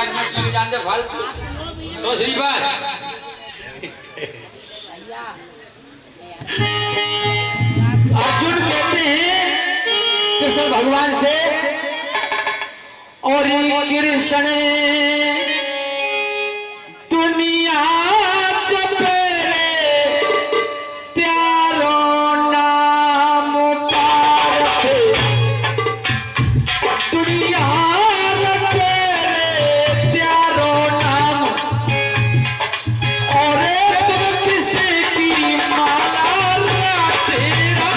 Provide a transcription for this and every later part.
5 minute लग जाते फालतू तो सही बात। अर्जुन कहते हैं कृष्ण भगवान से, और कृष्ण दुनिया जपे त्यारो नाम पारखे, दुनिया जपे त्यारो नाम, और तुम किसी की माला तेरा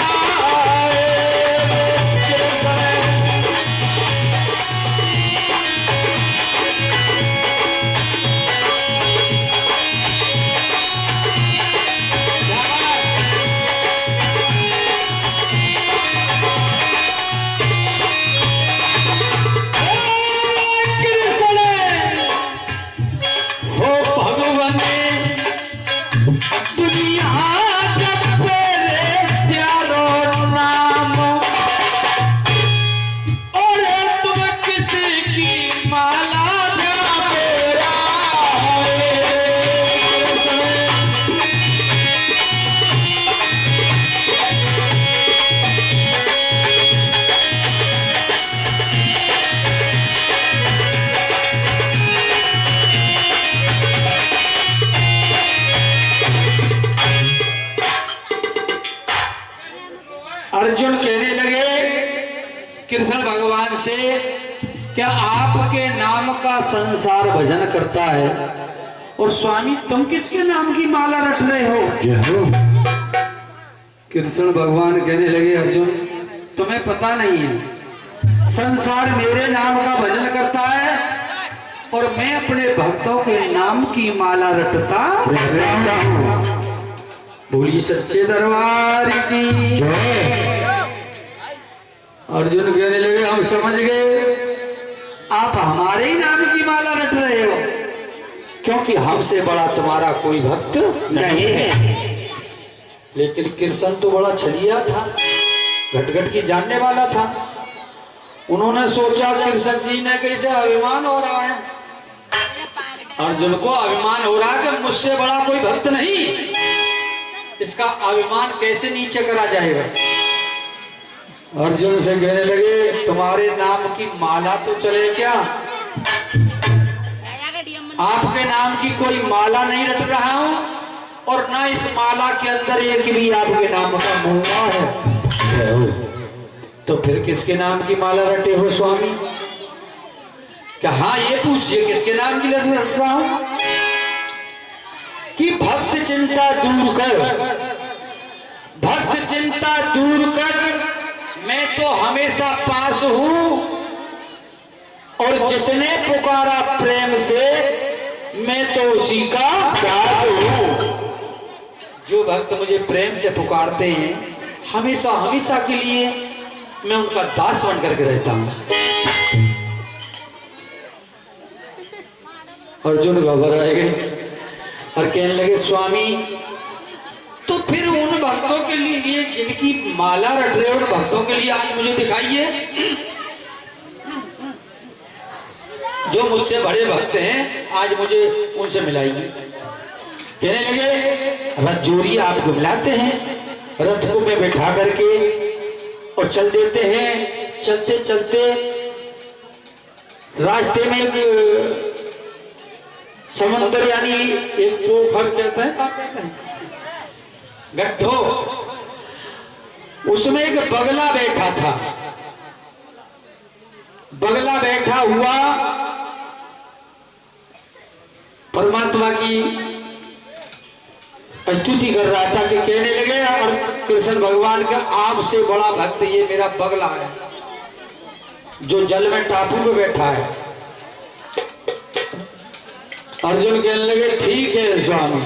अर्जुन कहने लगे कृष्ण भगवान से, क्या आपके नाम का संसार भजन करता है, और स्वामी तुम किसके नाम की माला रट रहे हो? कृष्ण भगवान कहने लगे, अर्जुन तुम्हें पता नहीं है, संसार मेरे नाम का भजन करता है और मैं अपने भक्तों के नाम की माला रटता हूं। बोली सच्चे दरबार की जय। अर्जुन कहने लगे, हम समझ गए आप हमारे ही नाम की माला रट रहे हो, क्योंकि हमसे बड़ा तुम्हारा कोई भक्त नहीं है। लेकिन कृष्ण तो बड़ा छलिया था, घट घट की जानने वाला था। उन्होंने सोचा कृष्ण जी ने कैसे अभिमान हो रहा है, अर्जुन को अभिमान हो रहा है कि मुझसे बड़ा कोई भक्त नहीं, इसका अभिमान कैसे नीचे करा जाएगा। अर्जुन से कहने लगे, तुम्हारे नाम की माला तो चले क्या? आपके नाम की कोई माला नहीं रट रहा हूं, और ना इस माला के अंदर एक भी आपके नाम का मुआ है। तो फिर किसके नाम की माला रटे हो स्वामी? क्या हाँ ये पूछिए किसके नाम की रट रहा हूं? कि भक्त चिंता दूर कर, भक्त चिंता दूर कर, मैं तो हमेशा पास हूं, और जिसने पुकारा प्रेम से मैं तो उसी का दास हूं। जो भक्त मुझे प्रेम से पुकारते हैं हमेशा हमेशा के लिए मैं उनका दास बन करके रहता हूं। अर्जुन घबराए गए और कहने लगे, स्वामी तो फिर उन भक्तों के लिए जिनकी माला रट रहे हो, उन भक्तों के लिए आज मुझे दिखाइए, जो मुझसे बड़े भक्त हैं, आज मुझे उनसे मिलाइए। कहने लगे, रथ जोड़ी आपको मिलाते हैं, रथ को में बैठा करके और चल देते हैं। चलते चलते रास्ते में एक समंदर यानी एक पोखर कहते हैं, क्या कहते हैं, गड्ढो, उसमें एक बगला बैठा था। बगला बैठा हुआ परमात्मा की स्तुति कर रहा था कि कहने लगे, और कृष्ण भगवान का आपसे बड़ा भक्त ये मेरा बगला है जो जल में टापू में बैठा है। अर्जुन कहने लगे, ठीक है स्वामी,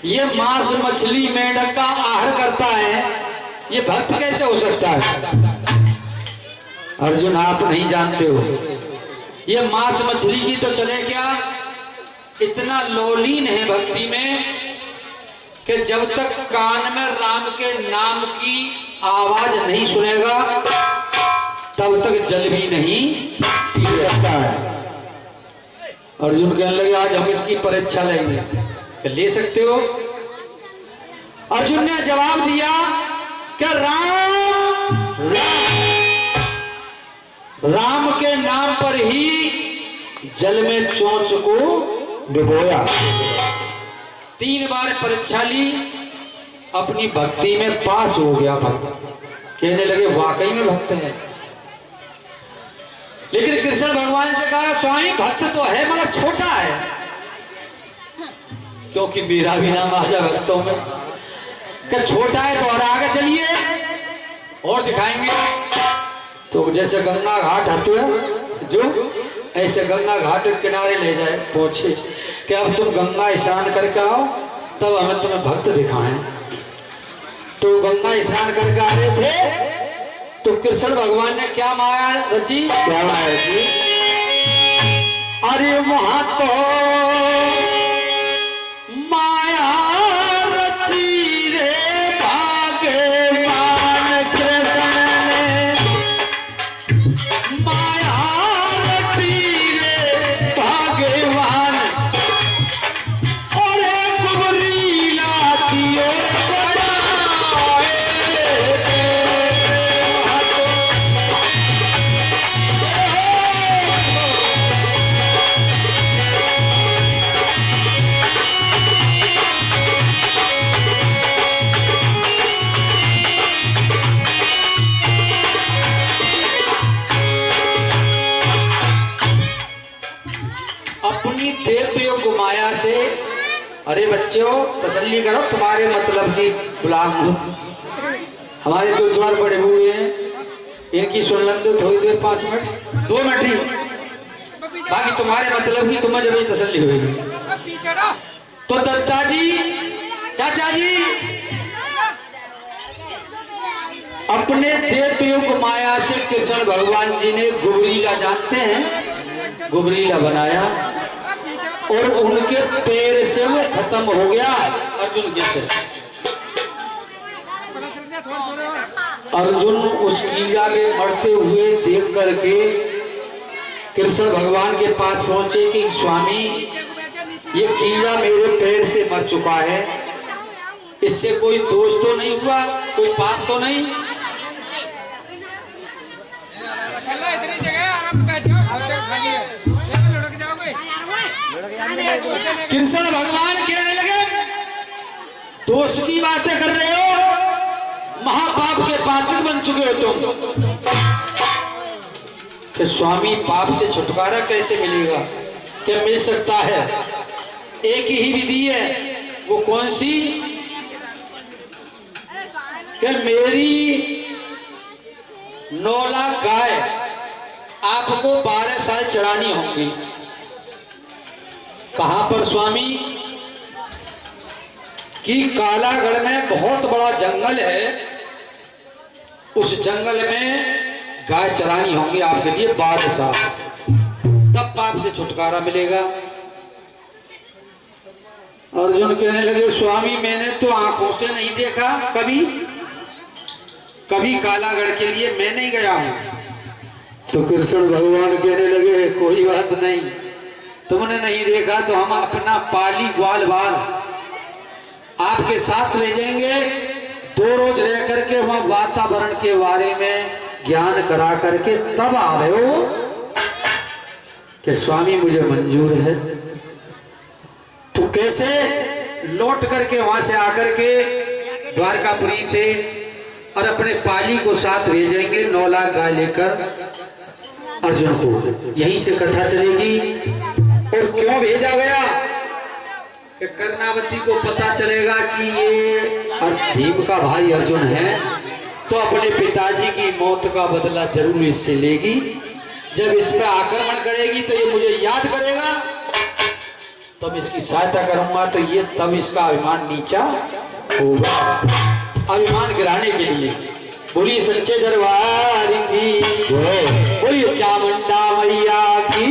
ये मांस मछली मेंढक का आहार करता है, ये भक्त कैसे हो सकता है? अर्जुन आप नहीं जानते हो, ये मांस मछली की तो चले क्या, इतना लोलीन है भक्ति में कि जब तक कान में राम के नाम की आवाज नहीं सुनेगा तब तक जल भी नहीं पी सकता है। अर्जुन कहने लगे आज हम इसकी परीक्षा लेंगे। कि ले सकते हो। अर्जुन ने जवाब दिया कि राम के नाम पर ही जल में चोंच को डुबोया। 3 बार परीक्षा ली, अपनी भक्ति में पास हो गया भक्त। कहने लगे वाकई में भक्त है। लेकिन कृष्ण भगवान से कहा स्वामी भक्त तो है मगर छोटा है, क्योंकि मेरा भी नाम आजा भक्तों में। कि छोटा है तो और आगे चलिए और दिखाएंगे। तो जैसे गंगा घाट आते हैं जो ऐसे गंगा घाट के किनारे ले जाए पहुंचे कि अब तुम गंगा स्नान करके आओ तब हमें तुम्हें भक्त दिखाएं। तो गंगा स्नान करके आ रहे थे तो कृष्ण भगवान ने क्या माया रची, क्या माया रची? अरे वहां तो माया रची रे भाग्यवान कृष्ण ने, माया रची रे भाग्यवान। और गुबरीला की ओर अपनी देव माया से। अरे बच्चों तसल्ली करो, तुम्हारे मतलब की गुलाम हूं। हमारे जो द्वार बड़े हुए हैं इनकी सुन लन दो थोड़ी देर, 5 मिनट 2 मिनट ही, बाकी तुम्हारे मतलब की तुम्हें जब तसल्ली होगी। तो दत्ता जी चाचा जी अपने देव माया से कृष्ण भगवान जी ने गुबरीला, जानते हैं गुबरीला बनाया और उनके पैर से वो खत्म हो गया अर्जुन के से। अर्जुन उस कीड़ा के मरते हुए देख करके कृष्ण भगवान के पास पहुंचे कि स्वामी ये कीड़ा मेरे पैर से मर चुका है, इससे कोई दोष तो नहीं हुआ, कोई पाप तो नहीं? कृष्ण भगवान कहने लगे दोष की बातें कर रहे हो, महापाप के पात्र बन चुके हो तुम। तो स्वामी पाप से छुटकारा कैसे मिलेगा? क्या मिल सकता है? एक ही विधि है, वो कौन सी? कि मेरी 9 लाख गाय आपको 12 साल चरानी होंगी। कहां पर स्वामी? कि कालागढ़ में बहुत बड़ा जंगल है, उस जंगल में गाय चरानी होंगी आपके लिए 12 साल, तब पाप से छुटकारा मिलेगा। अर्जुन कहने लगे स्वामी मैंने तो आंखों से नहीं देखा, कभी कालागढ़ के लिए मैं नहीं गया हूं। तो कृष्ण भगवान कहने लगे कोई बात नहीं, तुमने नहीं देखा तो हम अपना पाली ग्वाल बाल आपके साथ ले जाएंगे, 2 रोज रह करके वहां वातावरण के बारे में ज्ञान करा करके तब आ रहे हो कि स्वामी मुझे मंजूर है। तो कैसे? लौट करके वहां से आकर के द्वारकापुरी से और अपने पाली को साथ भेजेंगे 9 लाख गाय लेकर अर्जुन को। यहीं से कथा चलेगी। और क्यों भेजा गया? कि कर्णावती को पता चलेगा कि ये भीम का भाई अर्जुन है, तो अपने पिताजी की मौत का बदला जरूर इससे लेगी। जब इस पे आक्रमण करेगी तो ये मुझे याद करेगा, तब इसकी सहायता करूंगा, तो ये तब इसका अभिमान नीचा होगा। अभिमान गिराने के लिए बोलिए सच्चे दरबार की, बोलिए चामुंडा मैया की।